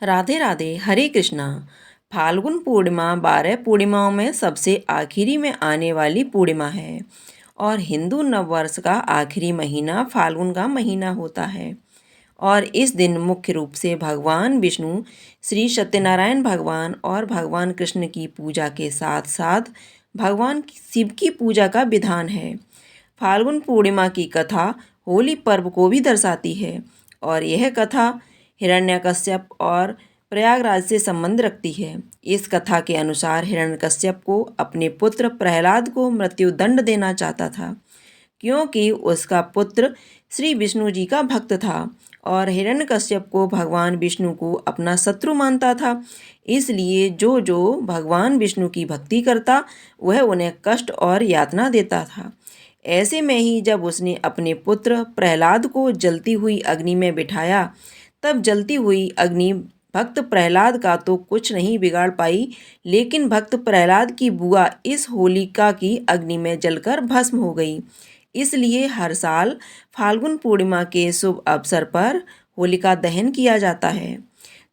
राधे राधे, हरे कृष्णा। फाल्गुन पूर्णिमा 12 पूर्णिमाओं में सबसे आखिरी में आने वाली पूर्णिमा है और हिंदू नववर्ष का आखिरी महीना फाल्गुन का महीना होता है। और इस दिन मुख्य रूप से भगवान विष्णु, श्री सत्यनारायण भगवान और भगवान कृष्ण की पूजा के साथ साथ भगवान शिव की पूजा का विधान है। फाल्गुन पूर्णिमा की कथा होली पर्व को भी दर्शाती है और यह कथा हिरण्यकश्यप और प्रयागराज से संबंध रखती है। इस कथा के अनुसार हिरण्यकश्यप को अपने पुत्र प्रहलाद को मृत्युदंड देना चाहता था, क्योंकि उसका पुत्र श्री विष्णु जी का भक्त था और हिरण्यकश्यप को भगवान विष्णु को अपना शत्रु मानता था। इसलिए जो जो भगवान विष्णु की भक्ति करता वह उन्हें कष्ट और यातना देता था। ऐसे में ही जब उसने अपने पुत्र प्रहलाद को जलती हुई अग्नि में बिठाया, तब जलती हुई अग्नि भक्त प्रहलाद का तो कुछ नहीं बिगाड़ पाई, लेकिन भक्त प्रहलाद की बुआ इस होलिका की अग्नि में जलकर भस्म हो गई। इसलिए हर साल फाल्गुन पूर्णिमा के शुभ अवसर पर होलिका दहन किया जाता है।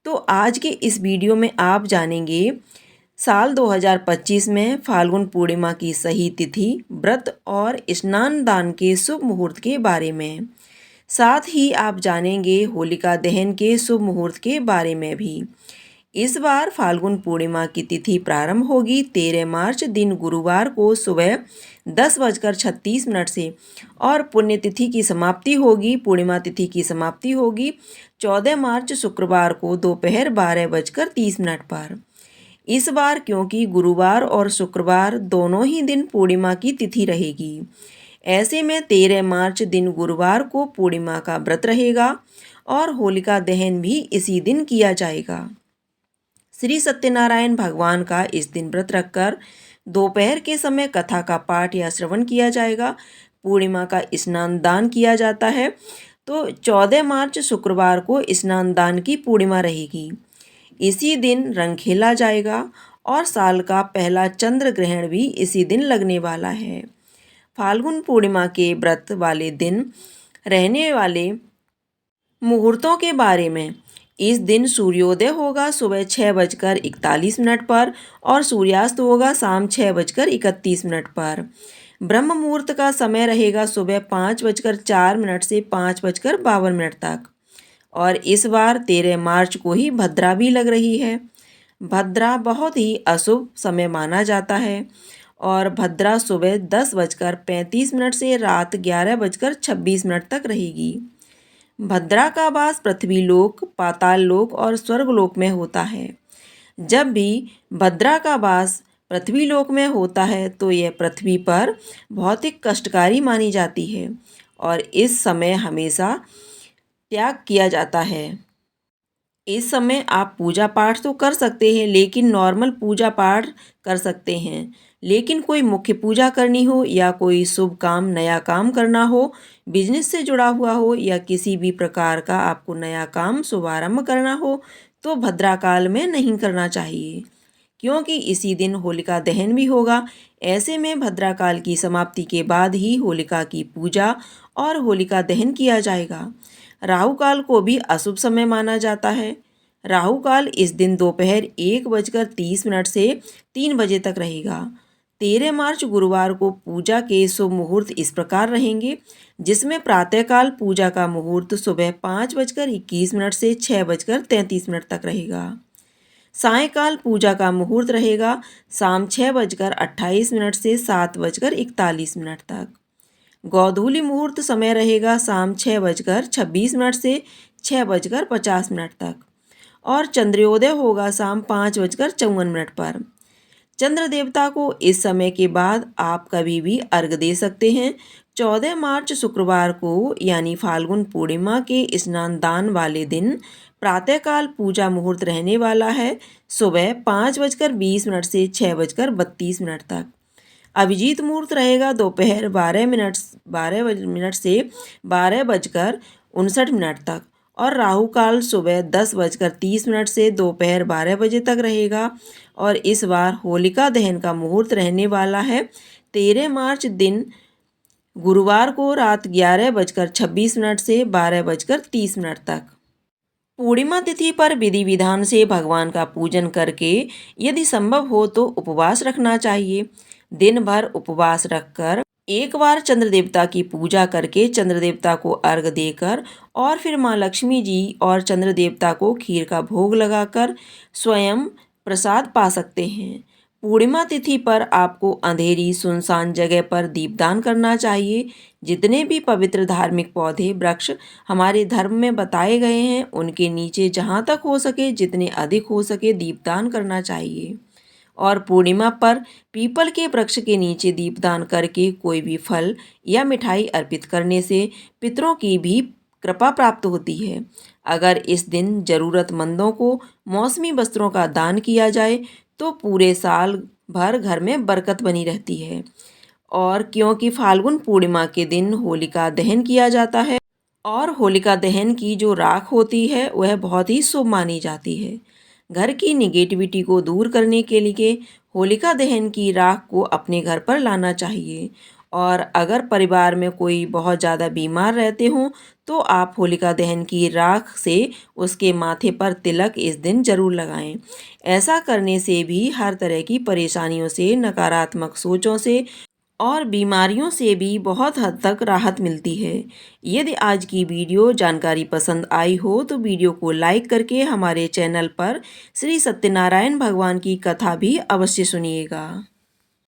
तो आज के इस वीडियो में आप जानेंगे साल 2025 में फाल्गुन पूर्णिमा की सही तिथि, व्रत और स्नान दान के शुभ मुहूर्त के बारे में। साथ ही आप जानेंगे होलिका दहन के शुभ मुहूर्त के बारे में भी। इस बार फाल्गुन पूर्णिमा की तिथि प्रारंभ होगी 13 मार्च दिन गुरुवार को सुबह 10:36 से और पुण्यतिथि की समाप्ति होगी, पूर्णिमा तिथि की समाप्ति होगी 14 मार्च शुक्रवार को दोपहर 12:30 पर। इस बार क्योंकि गुरुवार और शुक्रवार दोनों ही दिन पूर्णिमा की तिथि रहेगी, ऐसे में 13 मार्च दिन गुरुवार को पूर्णिमा का व्रत रहेगा और होलिका दहन भी इसी दिन किया जाएगा। श्री सत्यनारायण भगवान का इस दिन व्रत रखकर दोपहर के समय कथा का पाठ या श्रवण किया जाएगा। पूर्णिमा का स्नान दान किया जाता है। तो 14 मार्च शुक्रवार को स्नान दान की पूर्णिमा रहेगी। इसी दिन रंग खेला जाएगा और साल का पहला चंद्र ग्रहण भी इसी दिन लगने वाला है। फाल्गुन पूर्णिमा के व्रत वाले दिन रहने वाले मुहूर्तों के बारे में। इस दिन सूर्योदय होगा सुबह 6:41 पर और सूर्यास्त होगा शाम 6:31 पर। ब्रह्म मुहूर्त का समय रहेगा सुबह 5:04 से 5:52 तक। और इस बार 13 मार्च को ही भद्रा भी लग रही है। भद्रा बहुत ही अशुभ समय माना जाता है और भद्रा सुबह 10:35 से रात 11:26 तक रहेगी। भद्रा का वास पृथ्वी लोक, पाताल लोक और स्वर्गलोक में होता है। जब भी भद्रा का वास पृथ्वी लोक में होता है तो यह पृथ्वी पर बहुत ही कष्टकारी मानी जाती है और इस समय हमेशा त्याग किया जाता है। इस समय आप पूजा पाठ तो कर सकते हैं, लेकिन नॉर्मल पूजा पाठ कर सकते हैं। लेकिन कोई मुख्य पूजा करनी हो या कोई शुभ काम, नया काम करना हो, बिजनेस से जुड़ा हुआ हो या किसी भी प्रकार का आपको नया काम शुभारंभ करना हो, तो भद्राकाल में नहीं करना चाहिए, क्योंकि इसी दिन होलिका दहन भी होगा। ऐसे में भद्राकाल की समाप्ति के बाद ही होलिका की पूजा और होलिका दहन किया जाएगा। राहु काल को भी अशुभ समय माना जाता है। राहु काल इस दिन दोपहर 1:30 से 3 बजे तक रहेगा। 13 मार्च गुरुवार को पूजा के शुभ मुहूर्त इस प्रकार रहेंगे, जिसमें प्रातःकाल पूजा का मुहूर्त सुबह 5:21 से 6:33 तक रहेगा। सायंकाल पूजा का मुहूर्त रहेगा शाम 6:28 से 7:41 तक। गोधूली मुहूर्त समय रहेगा शाम 6:26 से 6:50 तक और चंद्रोदय होगा शाम 5:54 पर। चंद्र देवता को इस समय के बाद आप कभी भी अर्घ दे सकते हैं। 14 मार्च शुक्रवार को यानी फाल्गुन पूर्णिमा के स्नान दान वाले दिन प्रातःकाल पूजा मुहूर्त रहने वाला है सुबह 5:20 से 6:32 तक। अभिजीत मुहूर्त रहेगा दोपहर 12 से 12:59 तक और राहु काल सुबह 10:30 से दोपहर 12 बजे तक रहेगा। और इस बार होलिका दहन का मुहूर्त रहने वाला है 13 मार्च दिन गुरुवार को रात 11:26 से 12:30 तक। पूर्णिमा तिथि पर विधि विधान से भगवान का पूजन करके यदि संभव हो तो उपवास रखना चाहिए। दिन भर उपवास रखकर एक बार चंद्र देवता की पूजा करके चंद्र देवता को अर्घ देकर और फिर माँ लक्ष्मी जी और चंद्र देवता को खीर का भोग लगाकर स्वयं प्रसाद पा सकते हैं। पूर्णिमा तिथि पर आपको अंधेरी सुनसान जगह पर दीपदान करना चाहिए। जितने भी पवित्र धार्मिक पौधे वृक्ष हमारे धर्म में बताए गए हैं उनके नीचे जहाँ तक हो सके जितने अधिक हो सके दीपदान करना चाहिए। और पूर्णिमा पर पीपल के वृक्ष के नीचे दीपदान करके कोई भी फल या मिठाई अर्पित करने से पितरों की भी कृपा प्राप्त होती है। अगर इस दिन जरूरतमंदों को मौसमी वस्त्रों का दान किया जाए तो पूरे साल भर घर में बरकत बनी रहती है। और क्योंकि फाल्गुन पूर्णिमा के दिन होलिका दहन किया जाता है और होलिका दहन की जो राख होती है वह बहुत ही शुभ मानी जाती है। घर की निगेटिविटी को दूर करने के लिए होलिका दहन की राख को अपने घर पर लाना चाहिए। और अगर परिवार में कोई बहुत ज़्यादा बीमार रहते हों तो आप होलिका दहन की राख से उसके माथे पर तिलक इस दिन ज़रूर लगाएं। ऐसा करने से भी हर तरह की परेशानियों से, नकारात्मक सोचों से और बीमारियों से भी बहुत हद तक राहत मिलती है। यदि आज की वीडियो जानकारी पसंद आई हो तो वीडियो को लाइक करके हमारे चैनल पर श्री सत्यनारायण भगवान की कथा भी अवश्य सुनिएगा।